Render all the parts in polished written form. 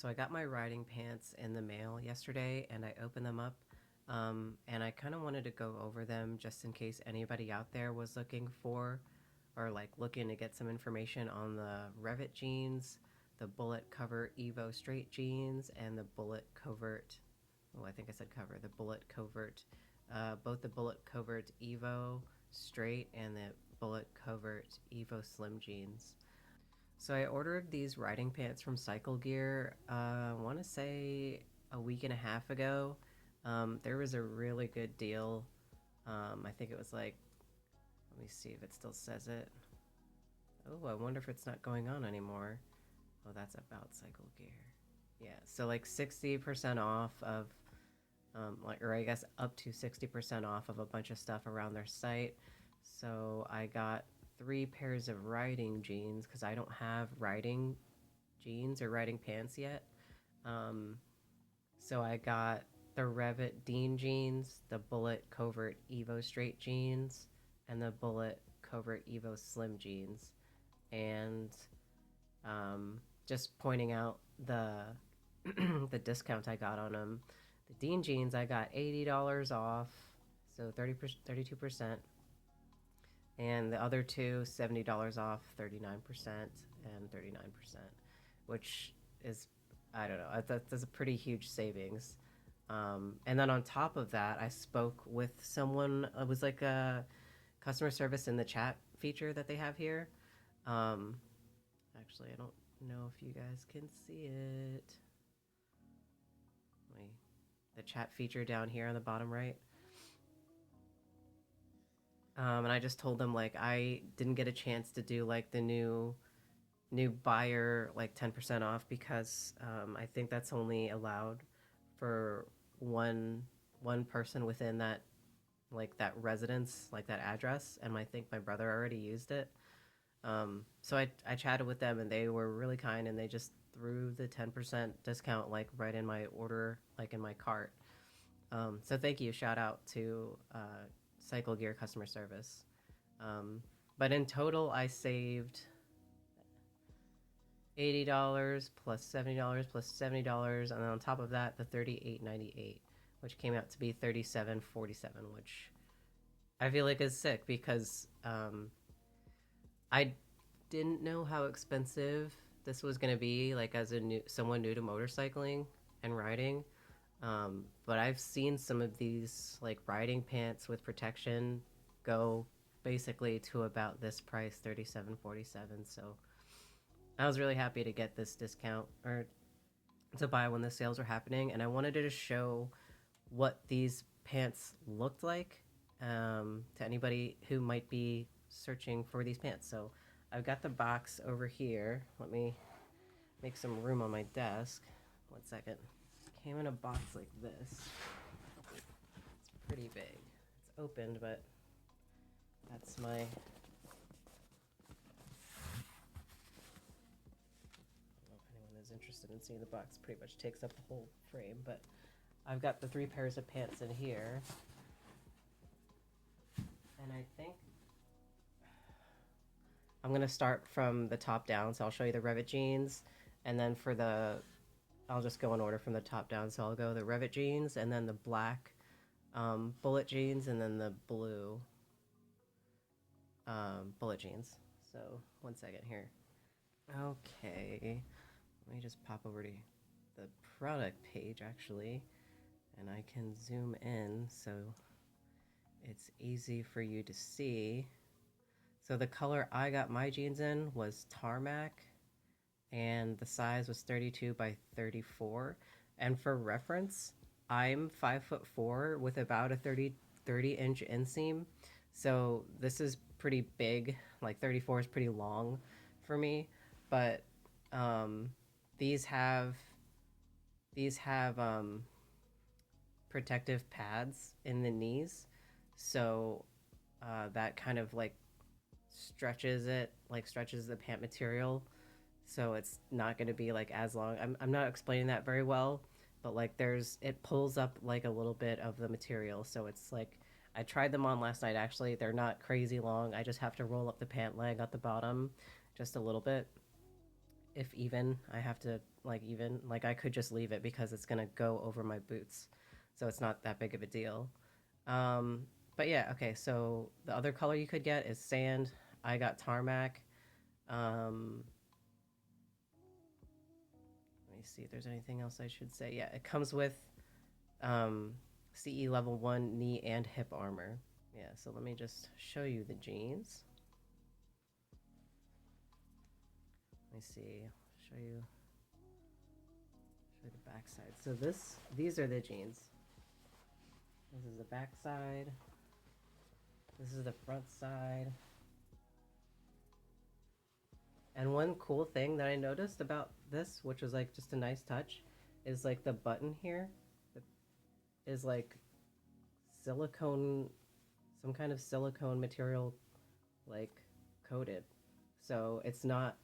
So I got my riding pants in the mail yesterday and I opened them up, and I kind of wanted to go over them just in case anybody out there was looking for or like looking to get some information on the Rev-It jeans, the Bull-It Covert Evo straight jeans, and the Bull-It Covert. Oh, I think I said cover. The Bull-It Covert, both the Bull-It Covert Evo straight and the Bull-It Covert Evo slim jeans. So I ordered these riding pants from Cycle Gear, I want to say a week and a half ago. There was a really good deal. I think it was like, let me see if it still says it. Oh, I wonder if it's not going on anymore. Oh, that's about Cycle Gear. Yeah, so like 60% off of, or I guess up to 60% off of a bunch of stuff around their site. So I got 3 pairs of riding jeans because I don't have riding jeans or riding pants yet. So I got the Rev-It Dean jeans, the Bull-It Covert Evo straight jeans, and the Bull-It Covert Evo slim jeans. And just pointing out the the discount I got on them. The Dean jeans I got $80 off, so 32%. And the other two, $70 off, 39% and 39%, which is, I don't know, that's a pretty huge savings. And then on top of that, I spoke with someone. It was like a customer service in the chat feature that they have here. Actually, I don't know if you guys can see it. The chat feature down here on the bottom right. And I just told them like I didn't get a chance to do like the new buyer like 10% off because I think that's only allowed for one person within that that residence, like that address, and I think my brother already used it. So I chatted with them and they were really kind and they just threw the 10% discount like right in my order, like in my cart. So thank you, shout out to Cycle Gear customer service. But in total, I saved $80 plus $70 plus $70, and then on top of that, the $38.98, which came out to be $37.47, which I feel like is sick because I didn't know how expensive this was gonna be, like as someone new to motorcycling and riding. But I've seen some of these like riding pants with protection go basically to about this price, $37.47. So I was really happy to get this discount or to buy when the sales were happening, and I wanted to show what these pants looked like to anybody who might be searching for these pants. So I've got the box over here. Let me make some room on my desk. 1 second. Came in a box like this. It's pretty big. It's opened, but that's my... I don't know if anyone is interested in seeing the box. Pretty much takes up the whole frame, but I've got the 3 pairs of pants in here. And I think I'm going to start from the top down, so I'll show you the Rev-It jeans, and then for the... I'll just go in order from the top down. So I'll go the Rev-It jeans, and then the black Bull-It jeans, and then the blue Bull-It jeans. So 1 second here. Okay, let me just pop over to the product page actually, and I can zoom in so it's easy for you to see. So the color I got my jeans in was tarmac, and the size was 32 by 34. And for reference, I'm 5'4" with about a 30 inch inseam. So this is pretty big, like 34 is pretty long for me, but these have protective pads in the knees. So that kind of like stretches the pant material, so it's not going to be like as long. I'm not explaining that very well, but like it pulls up like a little bit of the material, so it's like I tried them on last night actually. They're not crazy long. I just have to roll up the pant leg at the bottom just a little bit, if even. I have to like even like I could just leave it because it's gonna go over my boots, so it's not that big of a deal. Um, but yeah, okay. So the other color you could get is sand. I got tarmac. Um, Let me see if there's anything else I should say. Yeah, it comes with um, CE level 1 knee and hip armor. Yeah, so let me just show you the jeans. Let me see. Show you the back side. So these are the jeans. This is the back side. This is the front side. And one cool thing that I noticed about this, which was like just a nice touch, is like the button here is like silicone, some kind of silicone material, like coated. So it's not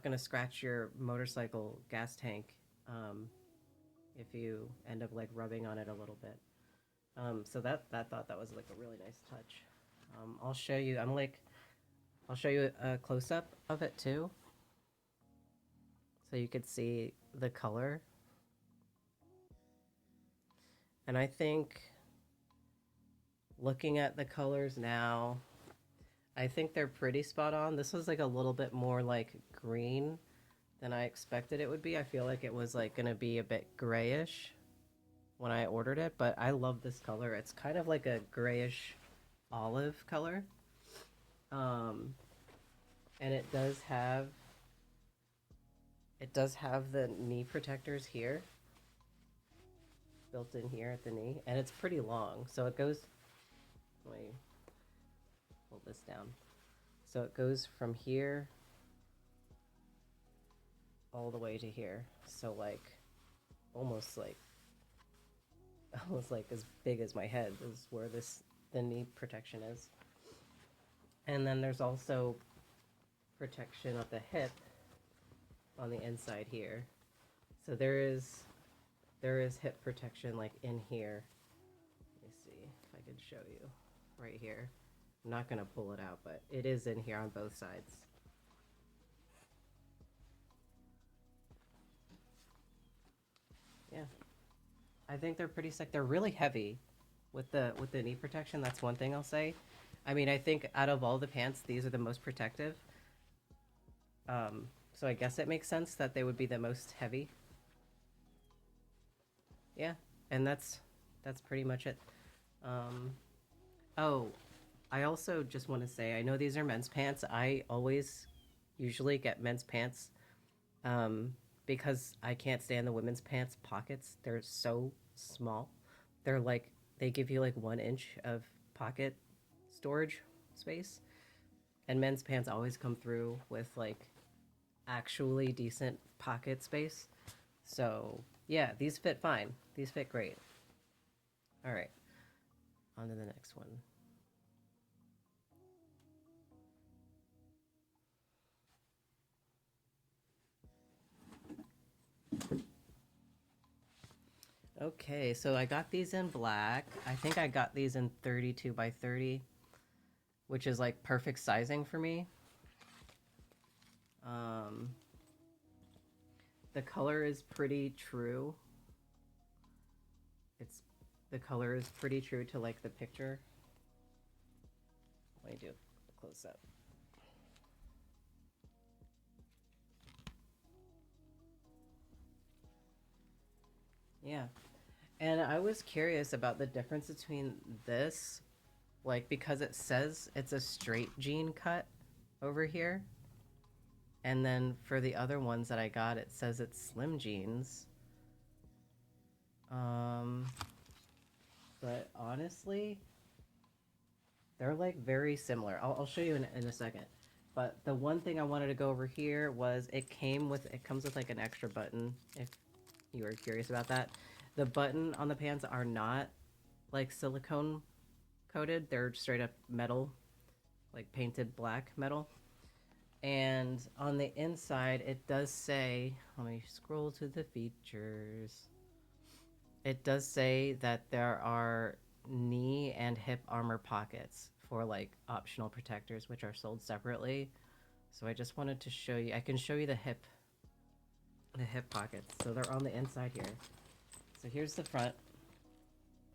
gonna scratch your motorcycle gas tank if you end up like rubbing on it a little bit. So that thought that was like a really nice touch. I'll show you. I'll show you a close up of it too, so you could see the color. And I think looking at the colors now, I think they're pretty spot on. This was like a little bit more like green than I expected it would be. I feel like it was like gonna be a bit grayish when I ordered it, but I love this color. It's kind of like a grayish olive color. And it does have the knee protectors here, built in here at the knee, and it's pretty long. So it goes, let me pull this down. So it goes from here all the way to here. So like almost like as big as my head is where the knee protection is. And then there's also protection of the hip on the inside here. So there is hip protection like in here. Let me see if I can show you right here. I'm not gonna pull it out, but it is in here on both sides. Yeah, I think they're pretty sick. They're really heavy with the knee protection. That's one thing I'll say. I mean, I think out of all the pants, these are the most protective. So I guess it makes sense that they would be the most heavy. Yeah, and that's pretty much it. Oh, I also just want to say, I know these are men's pants. I always usually get men's pants because I can't stand the women's pants pockets. They're so small. They're like, they give you like 1 inch of pocket storage space. And men's pants always come through with like actually decent pocket space. So yeah, these fit fine. These fit great. All right, on to the next one. Okay, so I got these in black. I think I got these in 32 by 30, which is like perfect sizing for me. The color is pretty true. The color is pretty true to like the picture. Let me do a close up. Yeah. And I was curious about the difference between this, like, because it says it's a straight jean cut over here. And then for the other ones that I got, it says it's slim jeans. But honestly, they're like very similar. I'll show you in a second. But the one thing I wanted to go over here was it comes with like an extra button, if you were curious about that. The button on the pants are not like silicone coated. They're straight up metal, like painted black metal. And on the inside, it does say, let me scroll to the features. It does say that there are knee and hip armor pockets for like optional protectors, which are sold separately. So I just wanted to show you, I can show you the hip the hip pockets. So they're on the inside here. So here's the front.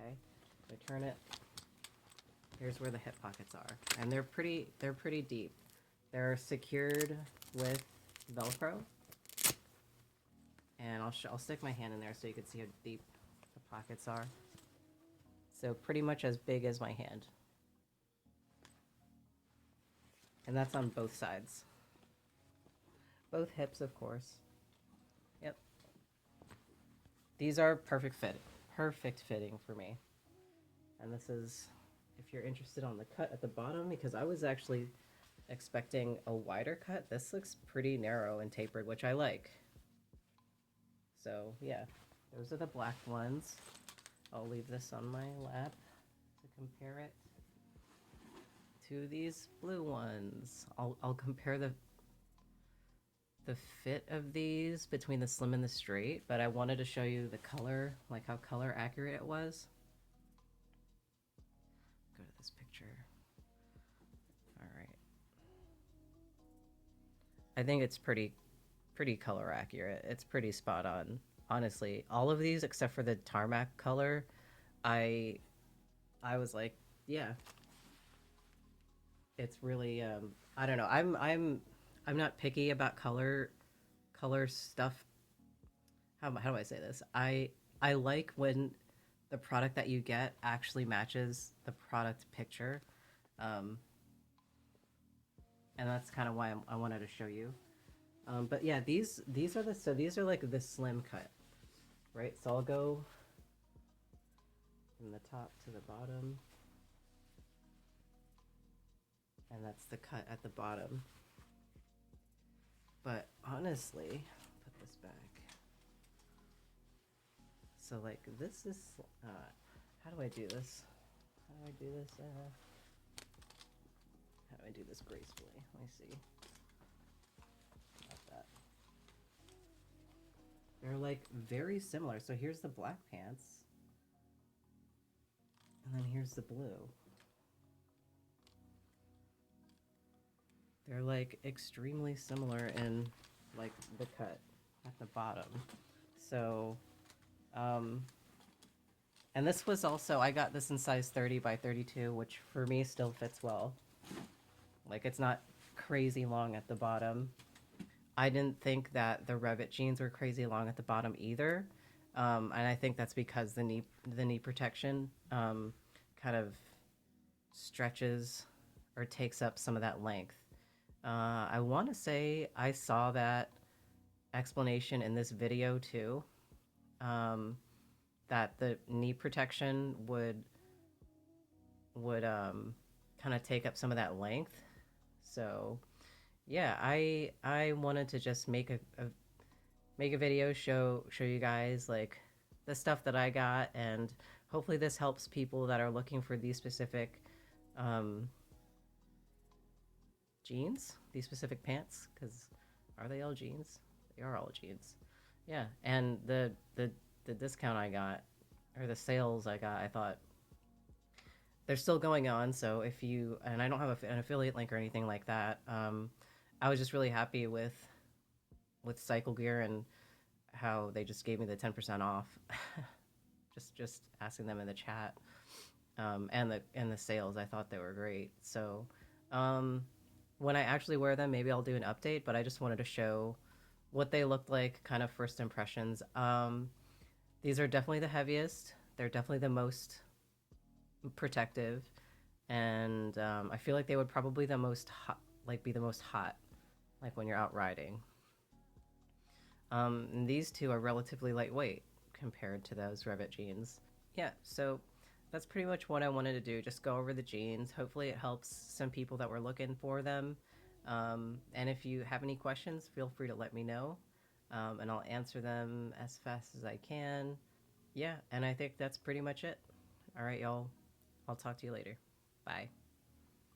Okay, so I turn it. Here's where the hip pockets are, and they're pretty deep. They're secured with Velcro, and I'll stick my hand in there so you can see how deep the pockets are. So pretty much as big as my hand, and that's on both sides. Both hips, of course. Yep. These are perfect fitting for me. And this is, if you're interested on the cut at the bottom, because I was actually expecting a wider cut. This looks pretty narrow and tapered, which I like. So yeah, those are the black ones. I'll leave this on my lap to compare it to these blue ones. I'll compare the fit of these between the slim and the straight, but I wanted to show you the color, like how color accurate it was. Go to this picture. All right. I think it's pretty color accurate. It's pretty spot on. Honestly, all of these except for the tarmac color, I was like, yeah. It's really I don't know. I'm not picky about color stuff. How do I say this? I like when the product that you get actually matches the product picture, and that's kind of why I wanted to show you. But yeah, these are like the slim cut, right? So I'll go from the top to the bottom, and that's the cut at the bottom. But honestly, put this back. So like this is, how do I do this? How do I do this? How do I do this gracefully? Let me see. Not that. They're like very similar. So here's the black pants. And then here's the blue. They're like extremely similar in like the cut at the bottom. So, and this was also, I got this in size 30 by 32, which for me still fits well. Like it's not crazy long at the bottom. I didn't think that the Rev-It jeans were crazy long at the bottom either. And I think that's because the knee protection kind of stretches or takes up some of that length. I want to say I saw that explanation in this video too, that the knee protection would kind of take up some of that length. So yeah, I wanted to just make a video, show you guys like the stuff that I got, and hopefully this helps people that are looking for these specific jeans, these specific pants, because are they all jeans? They are all jeans. Yeah, and the discount I got, or the sales I got, I thought they're still going on. So if you, and I don't have an affiliate link or anything like that, I was just really happy with Cycle Gear and how they just gave me the 10% off. just asking them in the chat, and the sales, I thought they were great. So when I actually wear them, maybe I'll do an update, but I just wanted to show what they looked like, kind of first impressions. These are definitely the heaviest. They're definitely the most protective, and I feel like they would probably be the most hot, like when you're out riding. And these two are relatively lightweight compared to those Rev-It jeans. Yeah, so that's pretty much what I wanted to do, just go over the jeans. Hopefully it helps some people that were looking for them. And if you have any questions, feel free to let me know, and I'll answer them as fast as I can. Yeah, and I think that's pretty much it. All right, y'all. I'll talk to you later. Bye.